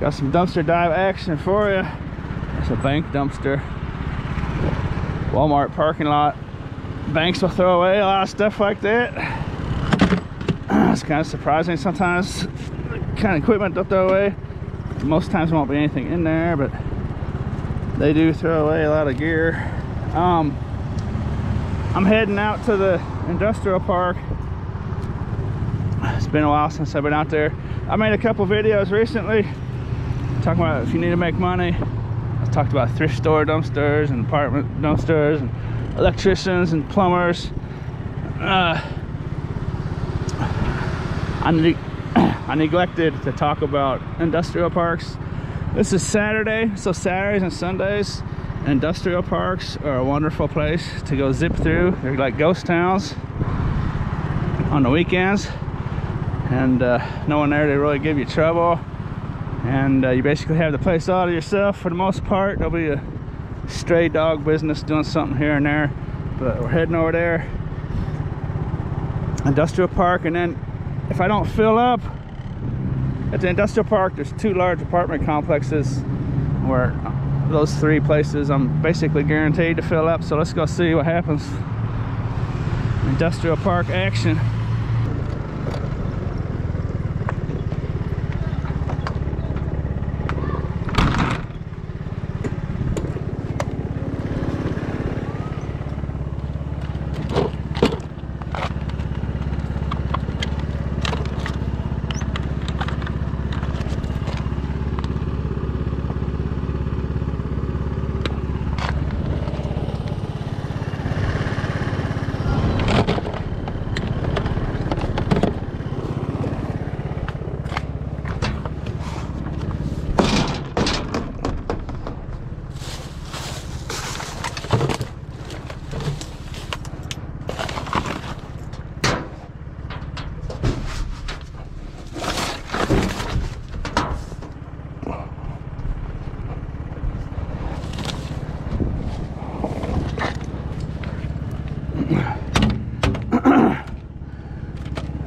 Got some dumpster dive action for you. It's a bank dumpster. Walmart parking lot. Banks will throw away a lot of stuff like that. It's kind of surprising sometimes. The kind of equipment they'll throw away. Most times there won't be anything in there, but they do throw away a lot of gear. I'm heading out to the industrial park. It's been a while since I've been out there. I made a couple videos recently talking about if you need to make money. I talked about thrift store dumpsters and apartment dumpsters and electricians and plumbers. I neglected to talk about industrial parks. This is Saturday, so Saturdays and Sundays, industrial parks are a wonderful place to go zip through. They're like ghost towns on the weekends, and no one there to really give you trouble, and you basically have the place all to yourself for the most part. There'll be a stray dog business doing something here and there, but we're heading over there, industrial park. And then if I don't fill up at the industrial park, there's 2 large apartment complexes where those 3 places I'm basically guaranteed to fill up. So let's go see what happens. Industrial park action.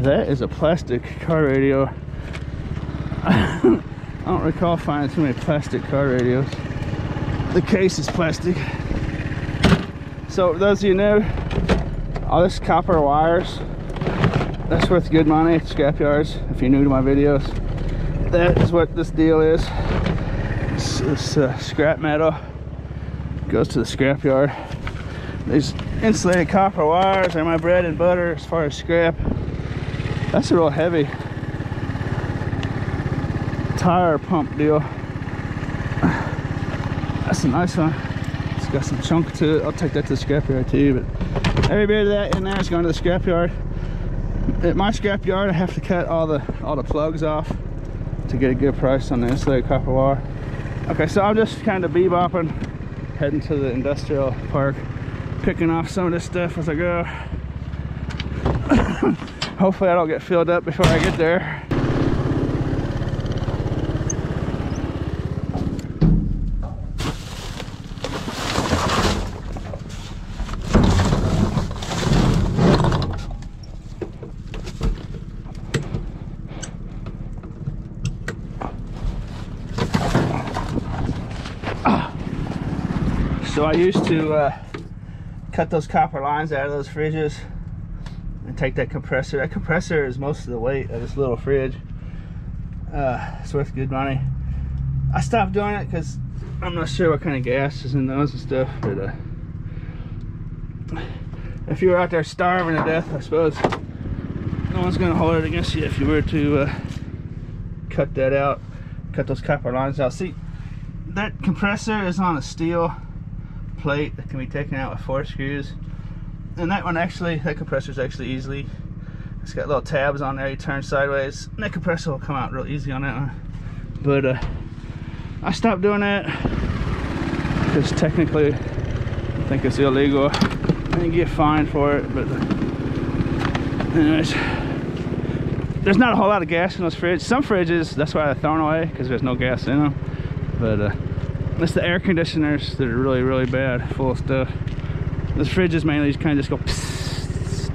That is a plastic car radio. I don't recall finding too many plastic car radios. The case is plastic. So those of you new, all this copper wires, that's worth good money at scrap yards. If you're new to my videos, that is what this deal is. This scrap metal goes to the scrap yard. These insulated copper wires are my bread and butter as far as scrap. That's a real heavy tire pump deal. That's a nice one. It's got some chunk to it. I'll take that to the scrapyard too, but every bit of that in there is going to the scrapyard. At my scrapyard, I have to cut all the plugs off to get a good price on the insulated copper wire. Okay, so I'm just kind of bebopping, heading to the industrial park, picking off some of this stuff as I go. Hopefully I don't get filled up before I get there. So I used to cut those copper lines out of those fridges and take that compressor. That compressor is most of the weight of this little fridge. It's worth good money. I stopped doing it because I'm not sure what kind of gas is in those and stuff, but if you were out there starving to death, I suppose no one's gonna hold it against you if you were to cut that out, cut those copper lines out. See, that compressor is on a steel plate that can be taken out with 4 screws, and that one actually, that compressor is actually easily, it's got little tabs on there, you turn sideways and that compressor will come out real easy on that one. But I stopped doing that because technically I think it's illegal and you get fined for it. But anyways, there's not a whole lot of gas in those fridges. Some fridges, that's why they're thrown away, because there's no gas in them. But it's the air conditioners that are really, really bad, full of stuff. Those fridges mainly just kind of just go psst.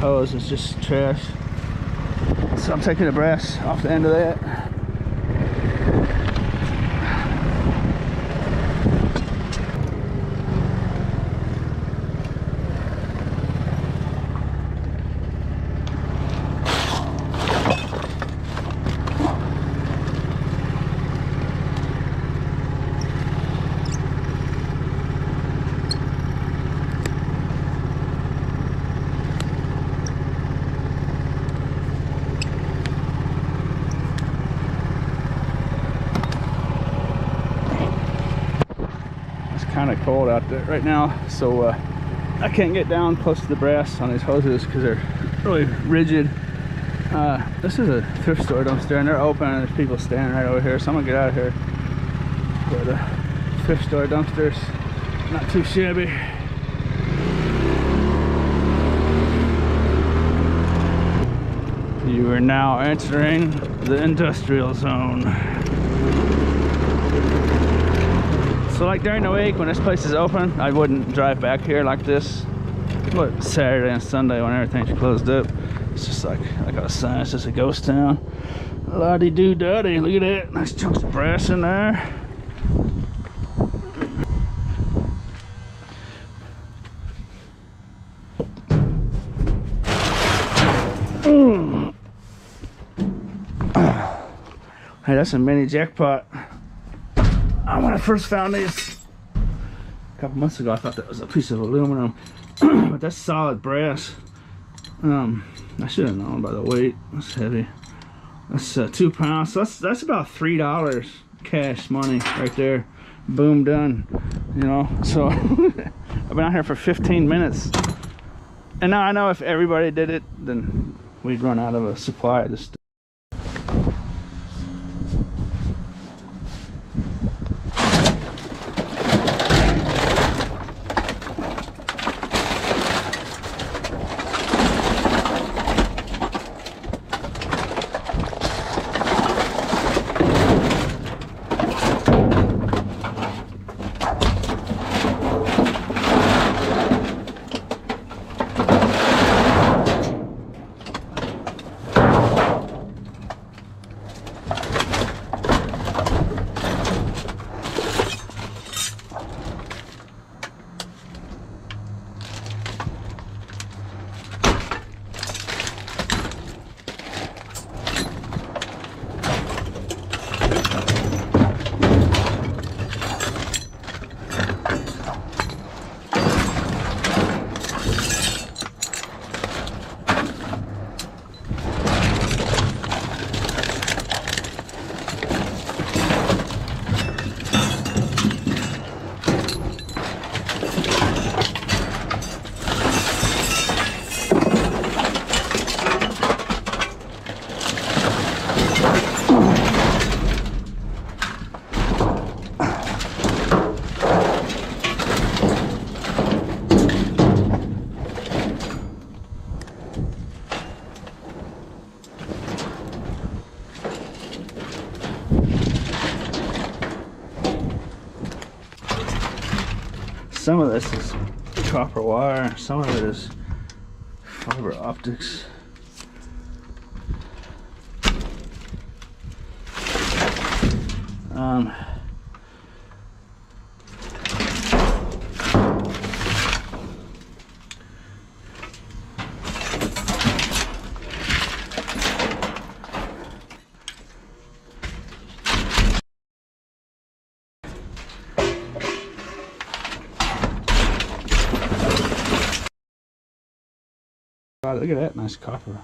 hose is just trash. So I'm taking the brass off the end of that. Kind of cold out there right now, so I can't get down close to the brass on these hoses because they're really rigid. This is a thrift store dumpster and they're open and there's people standing right over here, so I'm gonna get out of here. But thrift store dumpsters, not too shabby. You are now entering the industrial zone. So like during the week when this place is open, I wouldn't drive back here like this. But Saturday and Sunday when everything's closed up, it's just like I got a sign, it's just a ghost town. La-di-doo-da-di, look at that, nice chunks of brass in there. Hey, that's a mini jackpot. When I first found these a couple months ago, I thought that was a piece of aluminum, but that's solid brass. I should have known by the weight. That's heavy. That's 2 pounds. So that's about $3 cash money right there. Boom, done. You know. So I've been out here for 15 minutes, and now I know if everybody did it, then we'd run out of a supply of this stuff. Some of this is copper wire, some of it is fiber optics. God, look at that nice copper.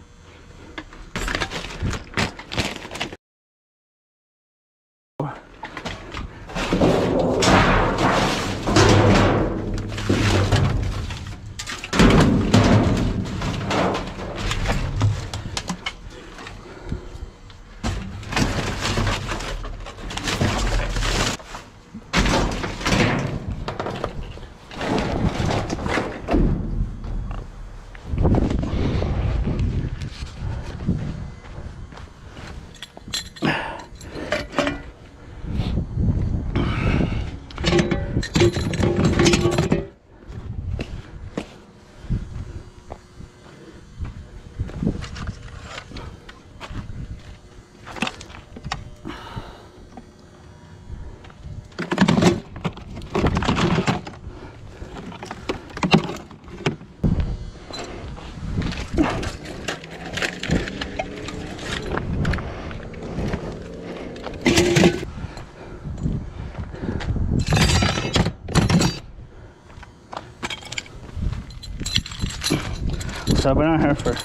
So I've been out here for,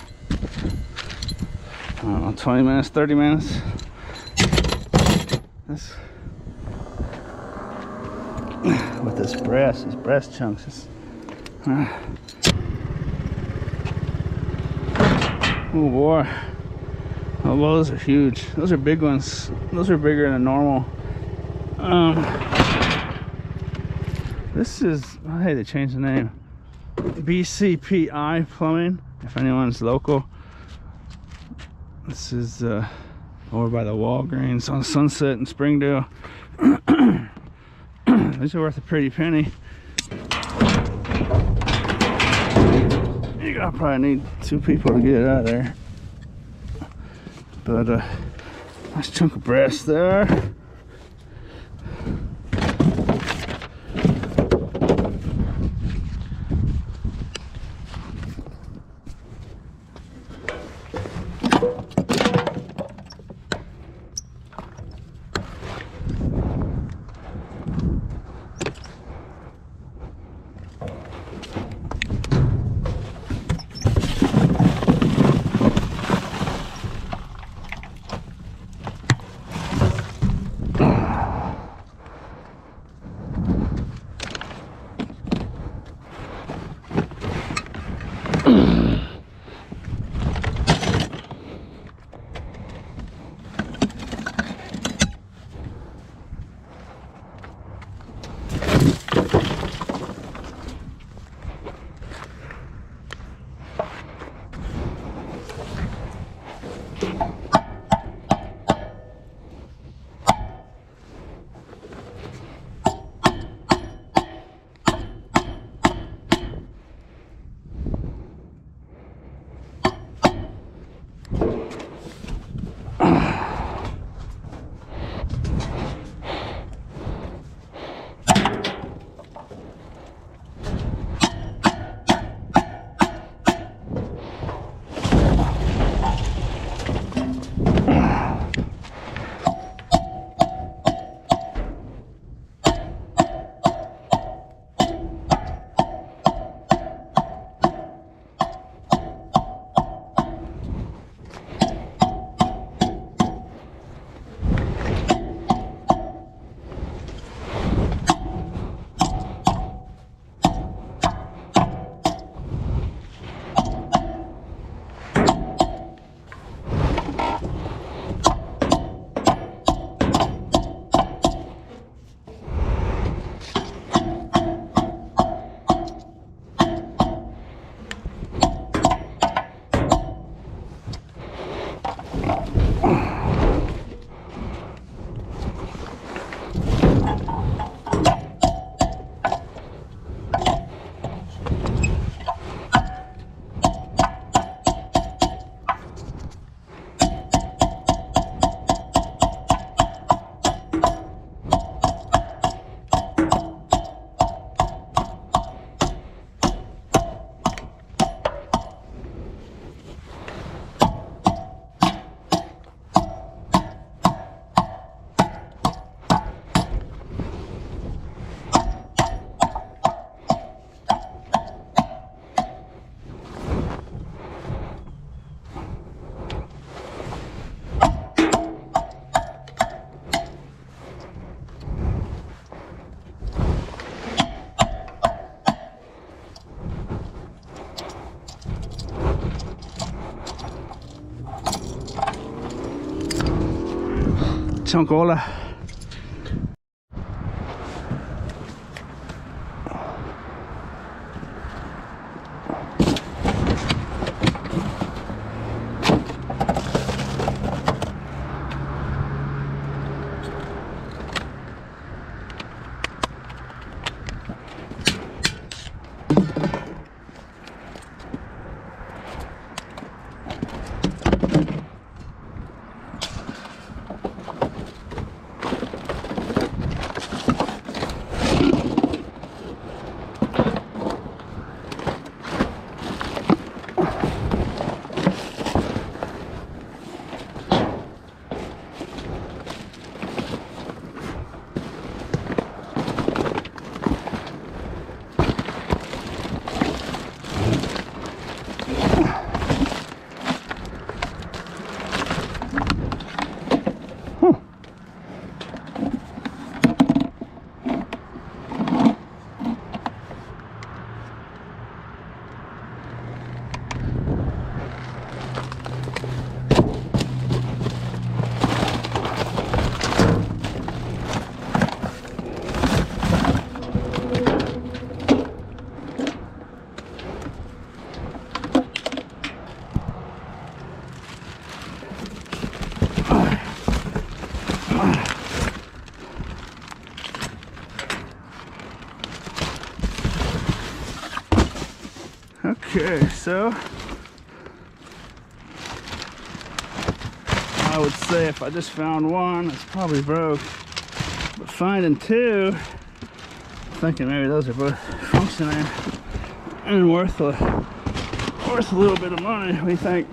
I don't know, 20 minutes, 30 minutes. This, with this breast, these breast chunks. Oh boy. Oh, well, those are huge. Those are big ones. Those are bigger than normal. This is, oh, hey, they changed the name. BCPI Plumbing, if anyone's local. This is over by the Walgreens on Sunset in Springdale. These are worth a pretty penny. I probably need 2 people to get it out of there. But nice chunk of breast there. Chunkola. Okay, so I would say if I just found one, it's probably broke. But finding two, I'm thinking maybe those are both functioning and worth a little bit of money. What do you think?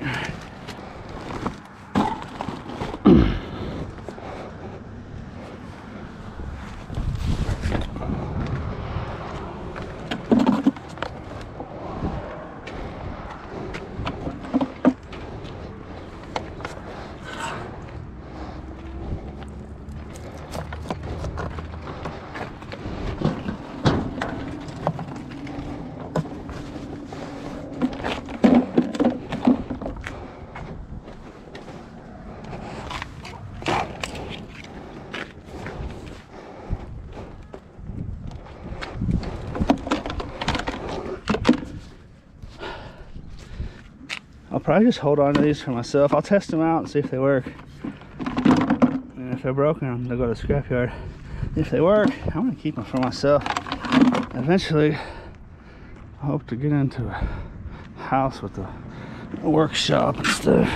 I'll probably just hold on to these for myself. I'll test them out and see if they work. And if they're broken, they'll go to the scrapyard. If they work, I'm gonna keep them for myself. Eventually, I hope to get into a house with a workshop and stuff.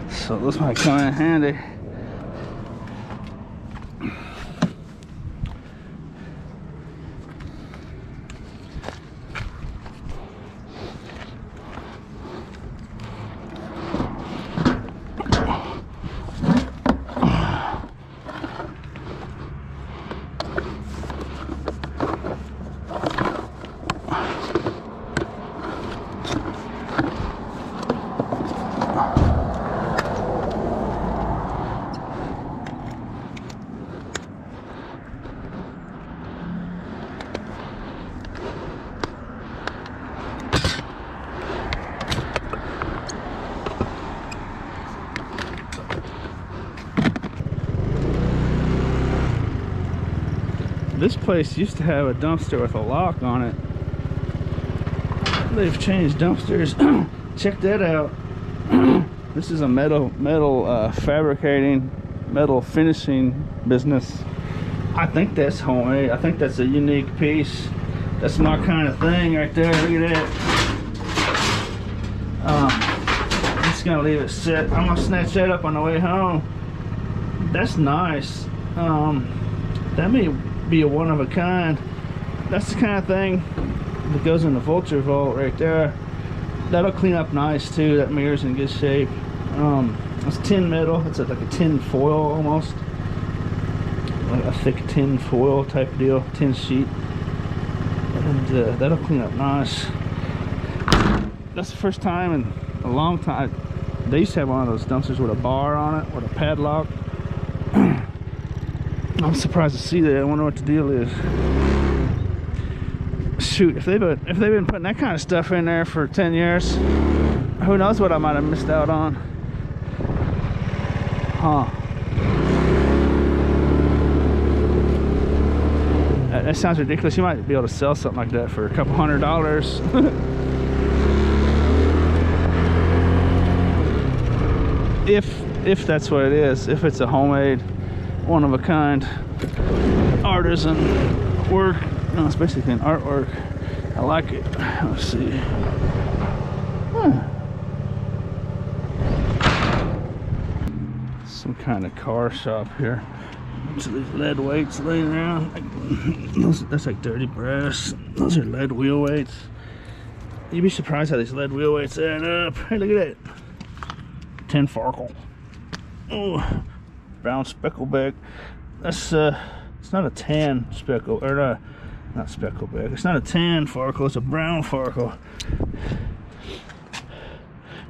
So this might come in handy. This place used to have a dumpster with a lock on it. They've changed dumpsters. Check that out. This is a metal fabricating, metal finishing business. I think that's homemade. I think that's a unique piece. That's my kind of thing right there. Look at that. I'm just gonna leave it sit. I'm gonna snatch that up on the way home. That's nice. That may be a one of a kind. That's the kind of thing that goes in the Vulture vault right there. That'll clean up nice too. That mirror's in good shape. It's tin metal. It's like a tin foil almost, like a thick tin foil type deal, tin sheet, and that'll clean up nice. That's the first time in a long time. They used to have one of those dumpsters with a bar on it, with a padlock. I'm surprised to see that. I wonder what the deal is. Shoot, if they've been putting that kind of stuff in there for 10 years, who knows what I might have missed out on. Huh. That sounds ridiculous. You might be able to sell something like that for a couple $100s. If that's what it is. If it's a homemade, one of a kind artisan work. No, it's basically an artwork. I like it. Let's see. Some kind of car shop here. So these lead weights laying around. That's like dirty brass. Those are lead wheel weights. You'd be surprised how these lead wheel weights add up. Hey, look at that. Tin Farkle. Oh, brown speckleback. That's it's not a tan speckle, or not speckleback. It's not a tan Farkle. It's a brown Farkle.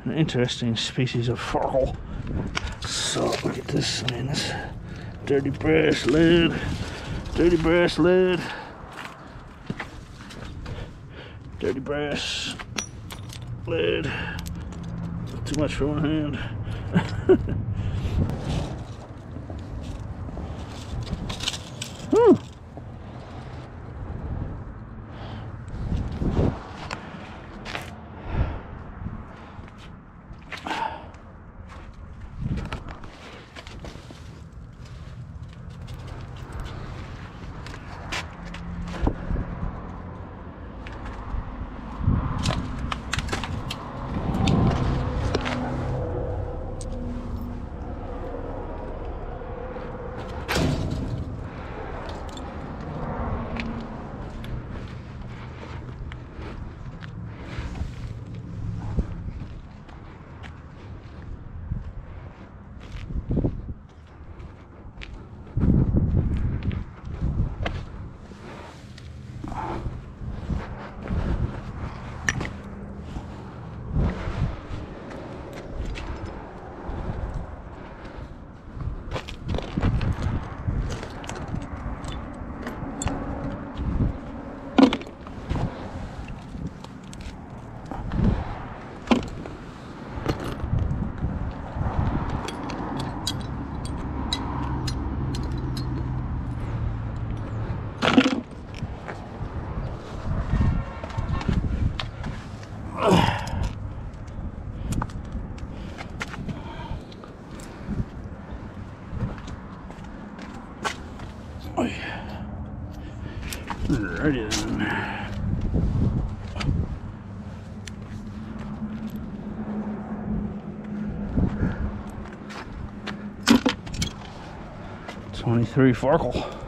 An interesting species of Farkle. So look at this. I mean, this dirty brass lead. Dirty brass lead. Dirty brass lead. Too much for one hand. Alrighty then. 23 Farkle.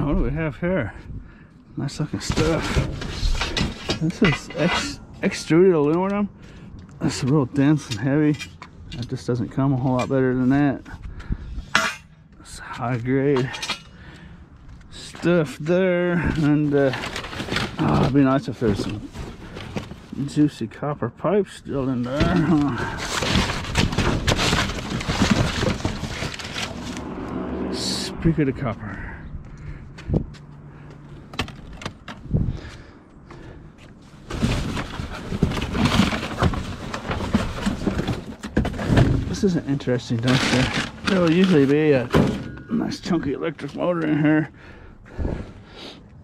What do we have here? Nice looking stuff. This is extruded aluminum. It's real dense and heavy. That just doesn't come a whole lot better than that. It's high grade stuff there, and oh, it'd be nice if there's some juicy copper pipe still in there. Speaking of copper. This is an interesting dumpster. There will usually be a nice chunky electric motor in here.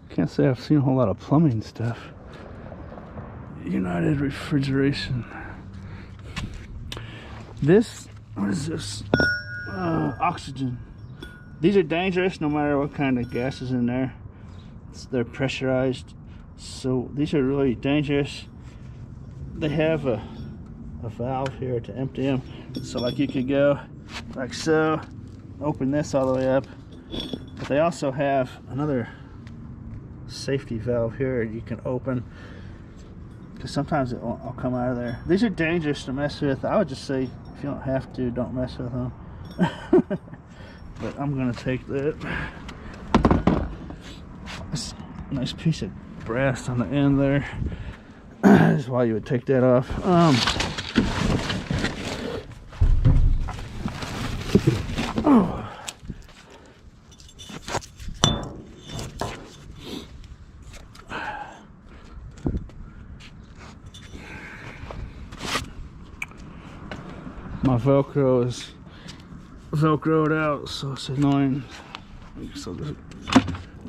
Can't say I've seen a whole lot of plumbing stuff. United Refrigeration. This, what is this? Oxygen. These are dangerous no matter what kind of gas is in there. They're pressurized, so these are really dangerous. They have a valve here to empty them, so like you could go like so, open this all the way up, but they also have another safety valve here you can open, because sometimes it won't all come out of there. These are dangerous to mess with. I would just say if you don't have to, don't mess with them. But I'm gonna take that. This nice piece of brass on the end there. This is why you would take that off. My Velcro is Velcroed out, so it's annoying. So just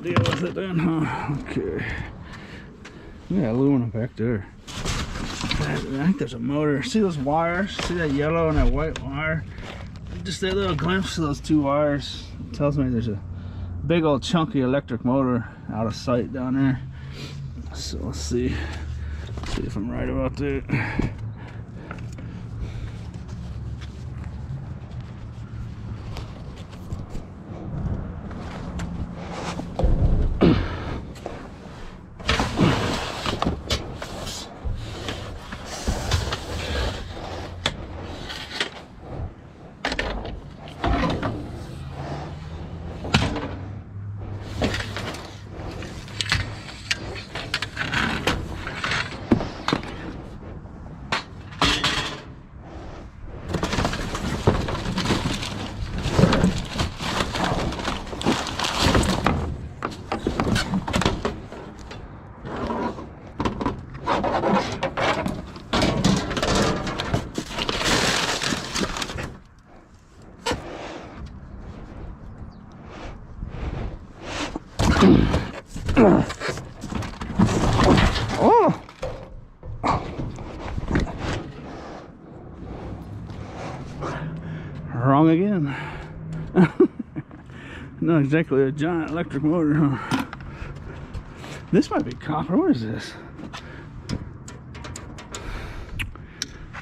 deal with it then, huh? Okay. Yeah, aluminum back there. I think there's a motor. See those wires? See that yellow and that white wire? Just that little glimpse of those two wires tells me there's a big old chunky electric motor out of sight down there. So let's see if I'm right about that. Oh! Wrong again. Not exactly a giant electric motor, huh? This might be copper. What is this?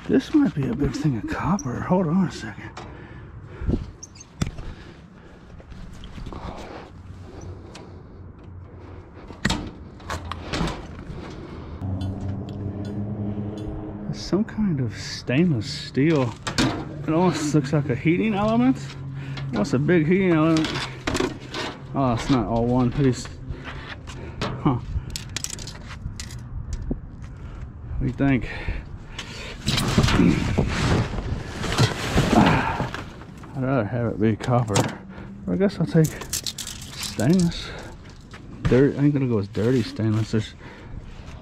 This might be a big thing of copper. Hold on a second. some kind of stainless steel. It almost looks like a heating element. What's a big heating element? Oh, it's not all one piece. Huh. What do you think? I'd rather have it be copper. Or I guess I'll take stainless. Dirt. I ain't gonna go with dirty stainless. There's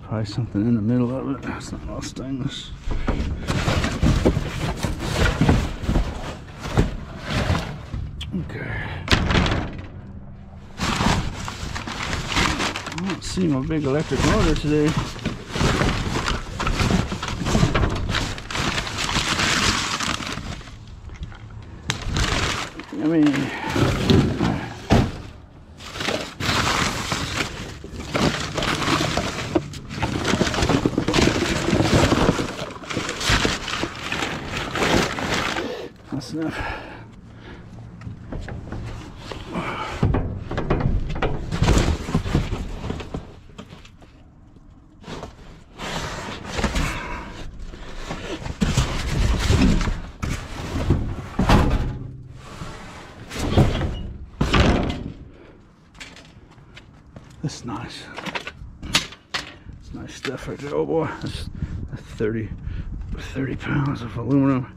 probably something in the middle of it. It's not all stainless. Okay. I don't see my big electric motor today. I mean, that's enough. That's nice. It's nice stuff right there. Oh boy, that's 30 pounds of aluminum.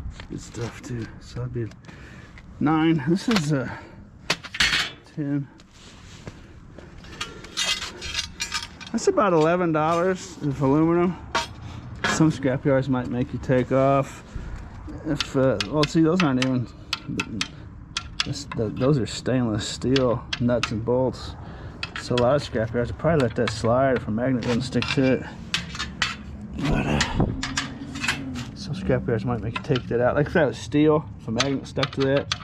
It's good stuff too. So that'd be 9. This is 10. That's about $11 of aluminum. Some scrap yards might make you take off. If well, see, those aren't even. Those are stainless steel nuts and bolts. So a lot of scrap yards would probably let that slide if a magnet doesn't stick to it. But some scrap yards might make you take that out. Like if that was steel, if a magnet stuck to that,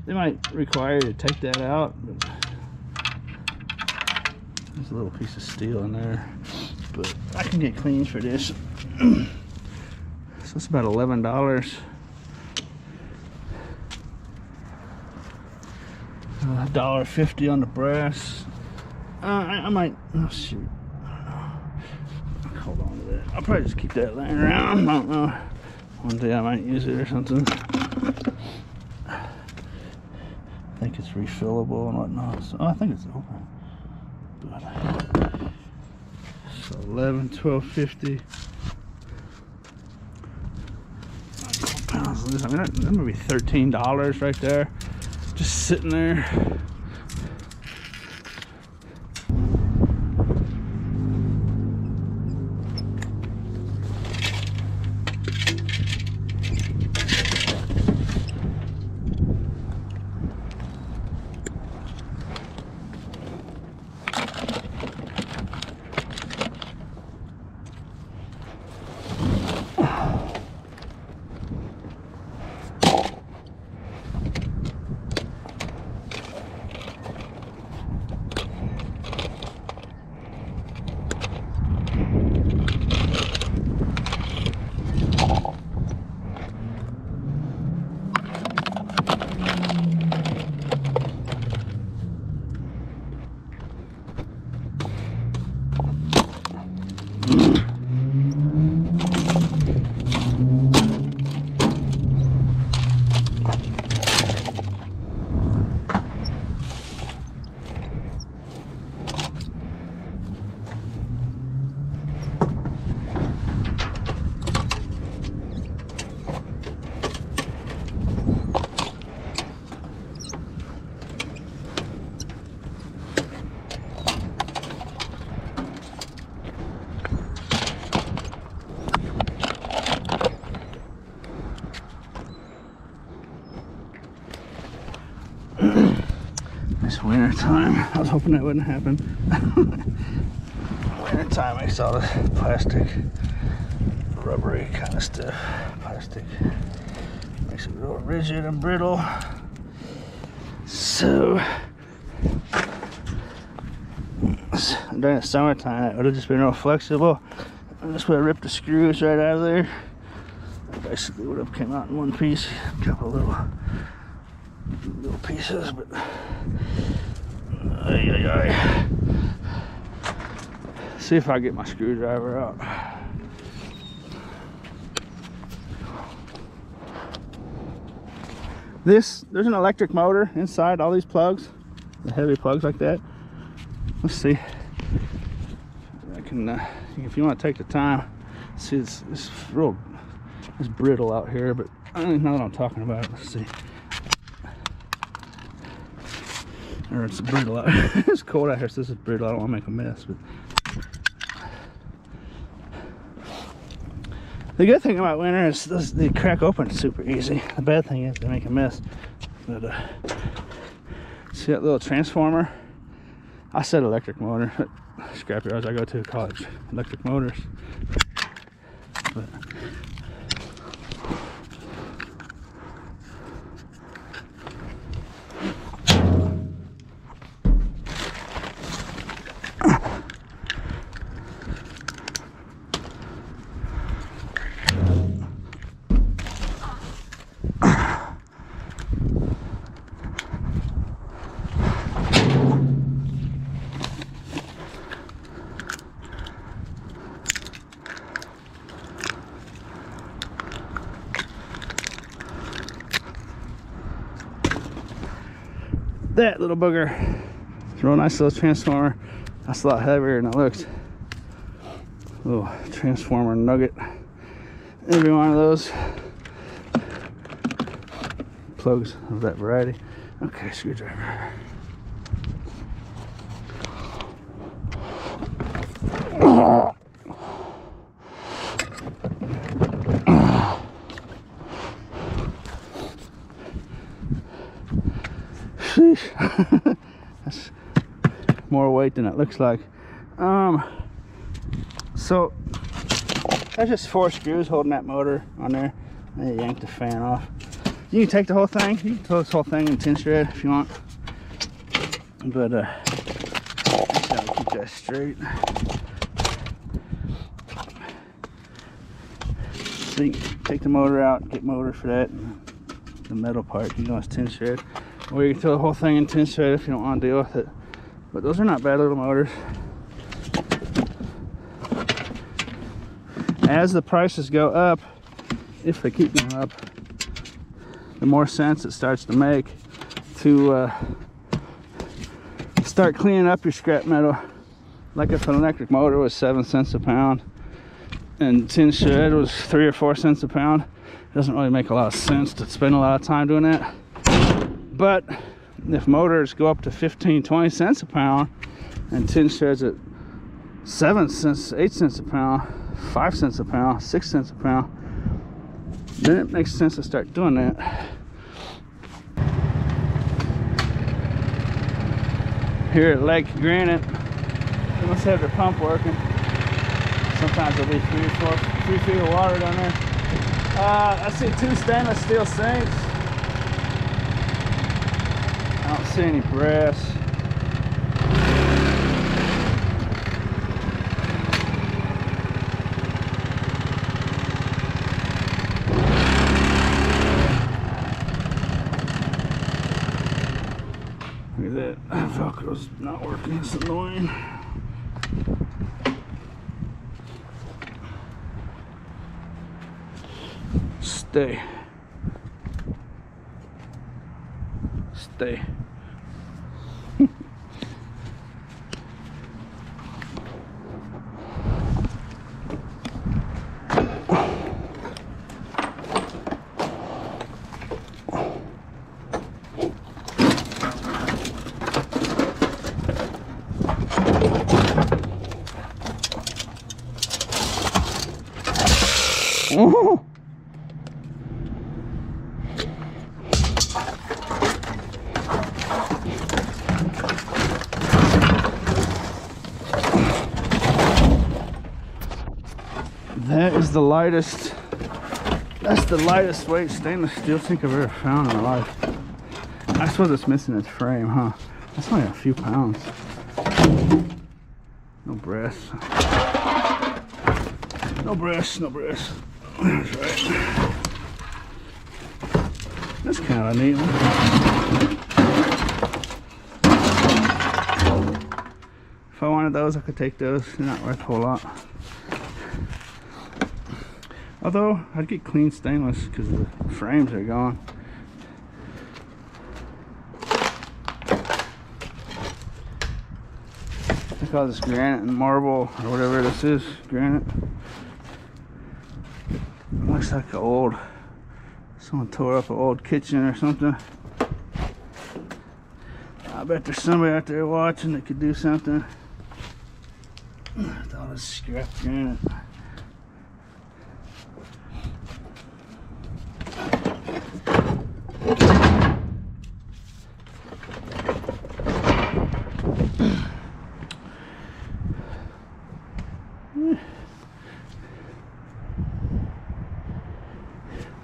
they might require you to take that out. But there's a little piece of steel in there. But I can get cleans for this. So it's about $11. $1.50 on the brass. I might. Oh shoot! I don't know. Hold on to that. I'll probably just keep that laying around. I don't know. One day I might use it or something. I think it's refillable and whatnot. So, I think it's open. But, so 11, 12.50. Pounds of this. I mean, that would be $13 right there. Just sitting there. It's winter time. I was hoping that wouldn't happen. Winter time makes all this plastic, rubbery kind of stuff. Plastic makes it real rigid and brittle. So during the summertime, it would have just been real flexible. I just would have ripped the screws right out of there. Basically, would have came out in one piece. A couple little pieces, but see if I get my screwdriver out. There's an electric motor inside all these plugs, the heavy plugs like that. Let's see. I can, if you want to take the time, see it's brittle out here, but I don't even know what I'm talking about. Let's see. Or it's brittle out here. It's cold out here, so this is brittle. I don't want to make a mess, but the good thing about winter is they crack open super easy. The bad thing is they make a mess. But see that little transformer? I said electric motor. Scrapyards I go to college, electric motors. But that little booger, it's a real nice little transformer. That's a lot heavier than it looks. Little transformer nugget. Every one of those plugs of that variety. Okay, screwdriver. That's more weight than it looks like. So that's just 4 screws holding that motor on there. And you yank the fan off. You can take the whole thing. You can throw this whole thing in 10 thread if you want. But just gotta keep that straight. So you can take the motor out, get motor for that. The metal part, you know, it's 10 thread. Or you can throw the whole thing in 10 thread if you don't want to deal with it. But those are not bad little motors. As the prices go up, if they keep going up, the more sense it starts to make to start cleaning up your scrap metal. Like if an electric motor was 7 cents a pound and 10 thread was 3 or 4 cents a pound, it doesn't really make a lot of sense to spend a lot of time doing that. But if motors go up to 15, 20 cents a pound and 10 threads at 7 cents, 8 cents a pound, 5 cents a pound, 6 cents a pound, then it makes sense to start doing that. Here at Lake Granite, they must have their pump working. Sometimes there'll be 3 feet of water down there. I see 2 stainless steel sinks. I don't see any brass. Look at that. Velcro's not working. It's annoying. Stay. Stay. Oh. That is the lightest, that's the lightest weight stainless steel sink I've ever found in my life. I suppose it's missing its frame, huh? That's only a few pounds. No brass. No brass, no brass. That's right. That's kind of a neat one. If I wanted those, I could take those. They're not worth a whole lot. Although, I'd get clean stainless because the frames are gone. I call this granite and marble, or whatever this is. Granite. Looks like an old, someone tore up an old kitchen or something. I bet there's somebody out there watching that could do something. With all this scrap granite.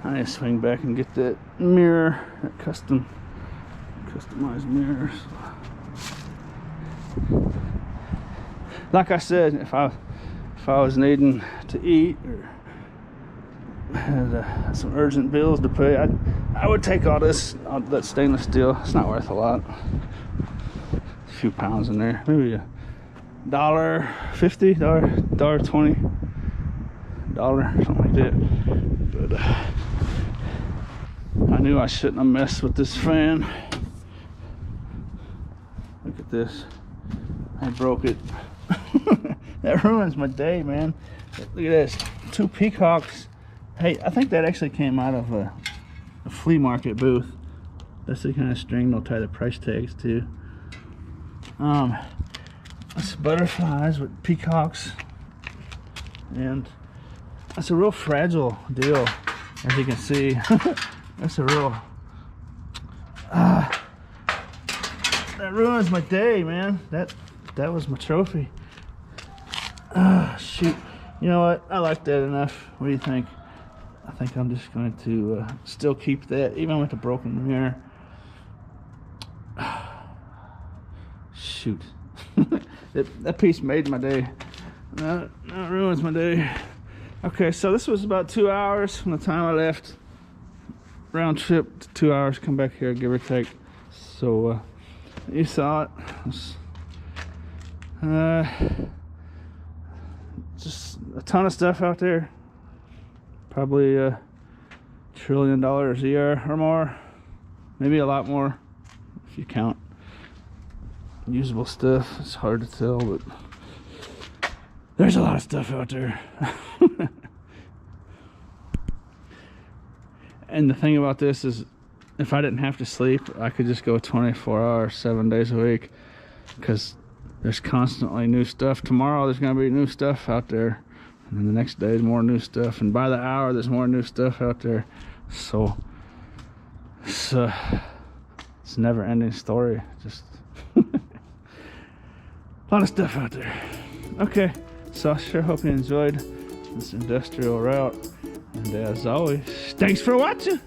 I need to swing back and get that mirror, that customized mirror. Like I said, if I was needing to eat or had some urgent bills to pay, I would take all that stainless steel. It's not worth a lot. A few pounds in there, maybe $1.50, $1.20, something like that. But I knew I shouldn't have messed with this fan. Look at this. I broke it. That ruins my day, man. Look at this. 2 peacocks. Hey, I think that actually came out of a flea market booth. That's the kind of string they'll tie the price tags to. That's butterflies with peacocks. And that's a real fragile deal, as you can see. That's a real... that ruins my day, man. That was my trophy. Shoot. You know what? I like that enough. What do you think? I think I'm just going to still keep that, even with the broken mirror. Shoot. that piece made my day. That ruins my day. Okay, so this was about 2 hours from the time I left. Round trip to 2 hours, come back here, give or take. So, you saw it. Just a ton of stuff out there. Probably $1 trillion a year or more. Maybe a lot more if you count usable stuff. It's hard to tell, but there's a lot of stuff out there. And the thing about this is, if I didn't have to sleep, I could just go 24 hours, 7 days a week, because there's constantly new stuff. Tomorrow there's going to be new stuff out there, and then the next day there's more new stuff, and by the hour there's more new stuff out there. So it's a never-ending story. Just a lot of stuff out there. Okay, so I sure hope you enjoyed this industrial route, and as always, thanks for watching.